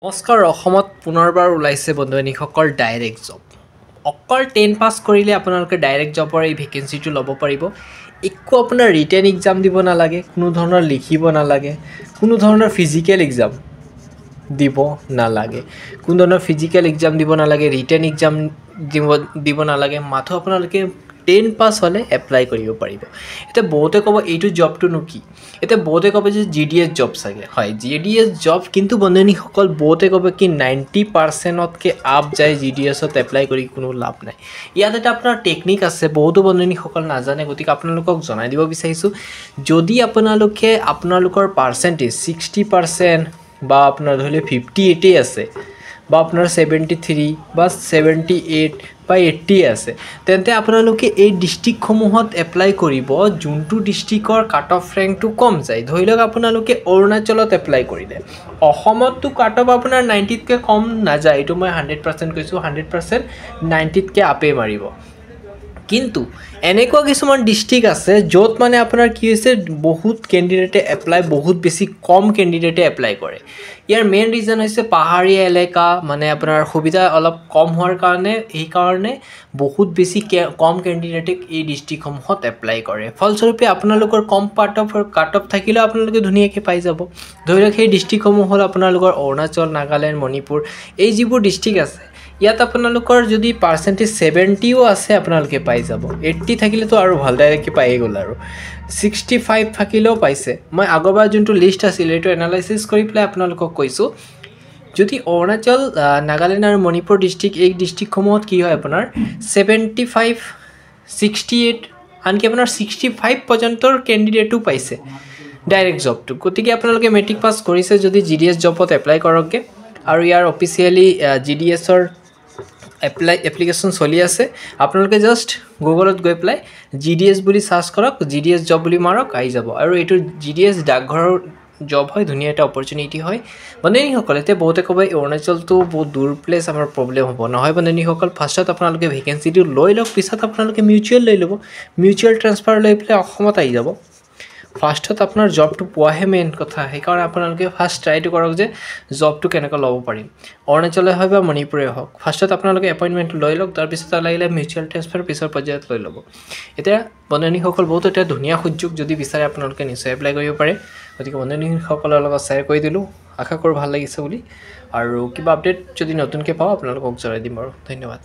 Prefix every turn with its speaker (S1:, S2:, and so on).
S1: নমস্কাৰ অসমত পুনৰবাৰ ওলাইছে বন্ধুসকল ডাইৰেক্ট জব অকল 10 পাছ কৰিলে আপোনালোকে ডাইৰেক্ট জবৰ এই ভেকেন্সিটো ল'ব পাৰিব একো আপোনাৰ ৰিটেন এক্সাম দিব নালাগে কোনো ধৰণৰ লিখিব নালাগে কোনো ধৰণৰ ফিজিক্যাল এক্সাম দিব নালাগে কোনো ধৰণৰ ফিজিক্যাল এক্সাম দিব নালাগে ৰিটেন এক্সাম দিব নালাগে মাথো আপোনালোকে 10 পাছ হলে এপ্লাই কৰিব পাৰিব এটা বহুতে ক'ব এইটো জবটো নো কি এটা বহুতে ক'ব যে জিডিএছ জব সাগে হয় জিডিএছ জব কিন্তু বন্ধুসকল বহুতে ক'ব কি 90% কে আপ যায় জিডিএছ ত এপ্লাই কৰি কোনো লাভ নাই ইয়াত এটা আপোনাৰ টেকনিক আছে বহুতো বন্ধুসকল নাজানে গতিকে আপোনালোকক জনাই দিব বিচাৰিছো যদি আপোনালোকৰ পাৰ্সেন্টেজ 60% বা আপোনাৰ ধৰিলে 58 আছে বা আপোনাৰ 73 বা 78 বা 80 আছে তেন্তে আপোনালোকে এই ডিস্ট্ৰিক্ট সমূহত এপ্লাই কৰিব যোনটো ডিস্ট্ৰিক্টৰ কাট অফ ৰেংকটো কম যায় ধৰিলক আপোনালোকে অৰুণাচলত এপ্লাই কৰিলে অসমতটো কাট অফ আপোনাৰ 90 কে কম না যায় এটো মই 100% কৈছো 100% 90 কে আপে মাৰিব কিন্তু এনেকুৱা কিছুমান ডিস্ট্ৰিক্ট আছে যত মানে আপোনাৰ কি হৈছে বহুত ক্যান্ডিডেটে এপ্লাই বহুত বেছি কম ক্যান্ডিডেটে এপ্লাই কৰে ইয়াৰ মেইন ৰিজন হৈছে পাহাৰীয়া এলেকা মানে আপোনাৰ সুবিধা অলপ কম হোৱাৰ কাৰণে এই কাৰণে বহুত বেছি কম ক্যান্ডিডেটে এই ডিস্ট্ৰিক্টসমূহত এপ্লাই কৰে ফলস্বৰূপে আপোনালোকৰ কম কাট অফ থাকিলে আপোনালোকে ধুনীয়াকৈ পাই যাব ধৰিলক সেই ডিস্ট্ৰিক্টসমূহ হল আপোনালোকৰ অৰুণাচল নাগালেণ্ড মণিপুৰ এই যিবোৰ ডিস্ট্ৰিক্ট আছে ইয়াত আপোনালোকৰ যদি পাৰ্সেন্টেজ 70 ও আছে আপোনালোকে পাই যাব 80 থাকিলে তো আৰু ভাল ডাইৰেক্ট পাই গল আৰু 65 থাকিলেও পাইছে মই আগৰবাৰ যোনটো লিষ্ট আছিল এটো এনালাইসিস কৰি প্লাই আপোনালোকক কৈছো যদি অৰুণাচল নাগালেণ্ড আৰু মণিপুৰ ডিস্ট্ৰিক্ট এই ডিস্ট্ৰিক্টসমূহত কি হয় আপোনাৰ 75 68 আনকি আপোনাৰ 65 পৰ্যন্তৰ ক্যান্ডিডেটও পাইছে ডাইৰেক্ট জবটো গতিকে আপোনালোকে মেট্ৰিক পাস কৰিছে যদি জিডিএছ জবত এপ্লাই কৰকগে আৰু ইয়াৰ অফিচিয়ালি জিডিএছৰ এপ্লিকেশন চলি আছে আপোনালোকে জাস্ট গুগলত গৈ প্লাই জিডিএছ বুলি সাৰ্চ কৰক জিডিএছ জব বুলি মাৰক আই যাব আৰু এটো জিডিএছ ডাকঘৰৰ জব হয় ধুনীয়া এটা অপৰচুনিটি হয় বন্ধুসকল এতে বহুতে ক'ব অৰুণাচলটো বহুত দূৰ প্লেস আমাৰ প্ৰবলেম হ'ব নহয় বন্ধুসকল ফাৰ্ষ্টত আপোনালোকে ভেকেন্সিটো লৈ লওক পিছত আপোনালোকে মিউচুৱেল লৈ ল'ব মিউচুৱেল ট্ৰান্সফাৰ লৈ প্লাই অসমত আই যাব ফাৰ্ষ্টত আপোনাৰ জবটো পোৱাহে মেইন কথা হেকাৰণে আপোনালোকে ফাৰ্ষ্ট ট্ৰাইটো কৰক যে জবটো কেনেকৈ ল'ব পাৰিম অৰুণাচলে হয় বা মণিপুৰে হওক ফাৰ্ষ্টত আপোনালোকে এপইন্টমেন্ট লৈ লওক তাৰ পিছত লাগিলে মিউচুৱেল ট্ৰান্সফাৰ পিছৰ পৰ্যায়ত লৈ ল'ব এতিয়া বন্ধুসকল বহুত এটা ধুনীয়া সুযোগ যদি বিচাৰে আপোনালোকে নিশ্চয় এপ্লাই কৰিব পাৰে গতিকে বন্ধুসকলৰ লগত শ্বেয়াৰ কৰি দিলো আশা কৰো ভাল লাগিছে বুলি আৰু কিবা আপডেট যদি নতুনকৈ পাও আপোনালোকক জনাই দিম আৰু ধন্যবাদ